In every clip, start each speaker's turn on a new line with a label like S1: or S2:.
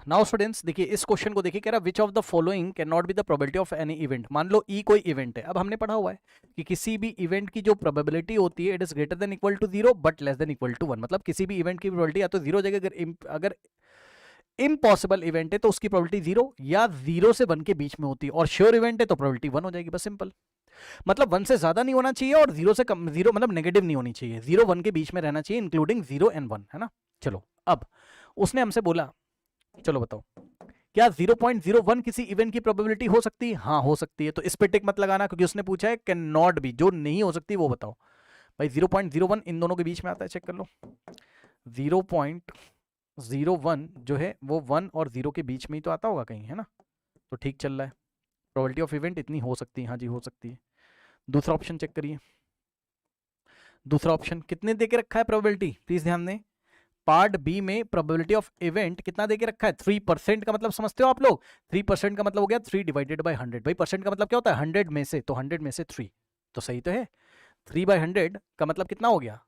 S1: Now students देखिए इस question को देखिए, कह रहा which of the following can not be the probability of any event. मान लो ई कोई इवेंट है, अब हमने पढ़ा हुआ है कि किसी भी इवेंट की जो प्रोबेबिलिटी होती है it is greater than equal to 0 but less than equal to 1। मतलब किसी भी इवेंट की प्रोबेबिलिटी या तो 0 हो जाएगी, अगर इम्पॉसिबल इवेंट है तो उसकी प्रोबेबिलिटी 0 या 0 से 1 के बीच में होती है, और श्योर इवेंट है तो प्रोबेबिलिटी 1 हो जाएगी। बस सिंपल। मतलब 1 से ज्यादा नहीं होना चाहिए और 0 से कम, 0 मतलब नेगेटिव नहीं होनी चाहिए, 0 1 के बीच में रहना चाहिए, इंक्लूडिंग 0 एंड 1, है ना। चलो अब उसने हमसे बोला, चलो बताओ क्या 0.01 किसी इवेंट की प्रोबेबिलिटी हो सकती है? हाँ हो सकती है। तो इस पे टिक मत लगाना क्योंकि उसने पूछा है कैन नॉट बी, जो नहीं हो सकती वो बताओ। भाई 0.01 इन दोनों के बीच में आता है, चेक कर लो। 0.01 जो है वो 1 और 0 के बीच में ही तो आता होगा कहीं, है ना। तो ठीक चल रहा है, प्रोबेबिलिटी ऑफ इवेंट इतनी हो सकती है। हाँ जी हो सकती है। दूसरा ऑप्शन चेक करिए। दूसरा ऑप्शन कितने दे के रखा है प्रोबेबिलिटी, प्लीज ध्यान दें। पार्ट बी में प्रोबेबिलिटी ऑफ इवेंट कितना देके रखा है? 3% का मतलब समझते हो आप लोग? 3% का मतलब हो गया 3 डिवाइडेड बाय 100। भाई परसेंट का मतलब क्या होता है? 100 में से, तो 100 में से 3, तो सही तो है। 3/100 का मतलब कितना हो गया?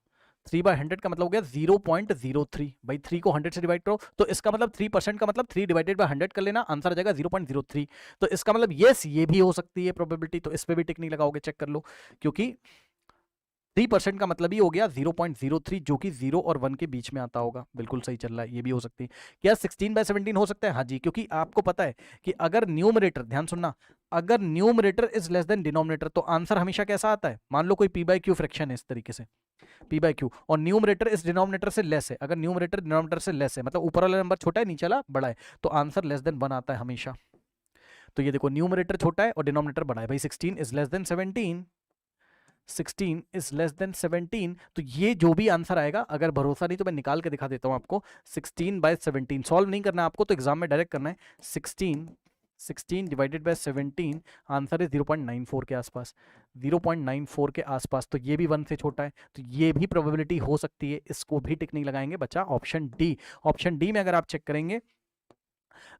S1: 3/100 का मतलब हो गया 0.03। भाई 3 को 100 से डिवाइड करो तो इसका मतलब 3% का मतलब 3 डिवाइडेड बाय 100 कर लेना, आंसर आ जाएगा 0.03। तो इसका मतलब यस ये भी हो सकती है प्रोबेबिलिटी। तो इस पे भी टिक नहीं लगाओगे, चेक कर लो, क्योंकि 3% का मतलब ही हो गया 0.03 जो कि 0 और 1 के बीच में आता होगा। बिल्कुल सही चल रहा है, ये भी हो सकती है। क्या 16/17 हो सकता है? हाँ जी, क्योंकि आपको पता है कि अगर न्यूमरेटर, ध्यान सुनना, अगर numerator is less than denominator तो आंसर हमेशा कैसा आता है? मान लो कोई p/q फ्रैक्शन है इस तरीके से, p/q, और न्यूमरेटर इस डिनोमिनेटर से लेस है। अगर न्यूमरेटर डिनोमिनेटर से लेस है मतलब ऊपर वाला नंबर छोटा है नीचे वाला बड़ा है, तो आंसर लेस देन 1 आता है हमेशा। तो ये देखो न्यूमरेटर छोटा है और डिनोमिनेटर बड़ा है। भाई 16 is less than 17, 16 is less than 17, तो ये जो भी आंसर आएगा, अगर भरोसा नहीं तो मैं निकाल के दिखा देता हूं आपको। 16/17 सॉल्व नहीं करना आपको, तो एग्जाम में डायरेक्ट करना है। 16 डिवाइडेड बाय 17, आंसर इज 0.94 के आसपास, 0.94 के आसपास। तो ये भी 1 से छोटा है, तो ये भी प्रोबेबिलिटी हो सकती है। इसको भी टिक नहीं लगाएंगे, बचा ऑप्शन डी। ऑप्शन डी में अगर आप चेक करेंगे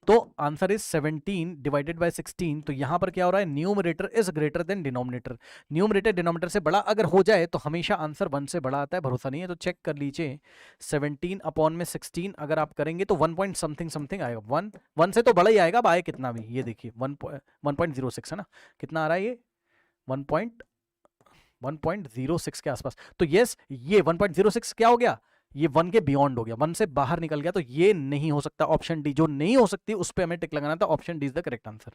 S1: तो आंसर इज 17 डिवाइडेड बाय 16। तो यहां पर क्या हो रहा है? Numerator is greater than denominator. Numerator denominator से बड़ा अगर हो जाए तो हमेशा आंसर 1 से बड़ा आता है। भरोसा नहीं है तो चेक कर लीजिए। 17 अपॉन में 16 अगर आप करेंगे तो 1 पॉइंट समथिंग समथिंग आएगा। 1 से तो बड़ा ही आएगा। अब आए कितना भी, ये देखिए 1.06 है ना। कितना आ रहा है ये? 1.06 के आसपास। तो यस ये 1.06 क्या हो गया? ये 1 के बियॉन्ड हो गया, 1 से बाहर निकल गया। तो ये नहीं हो सकता, ऑप्शन डी जो नहीं हो सकती उस पर हमें टिक लगाना था। Option D is the correct answer.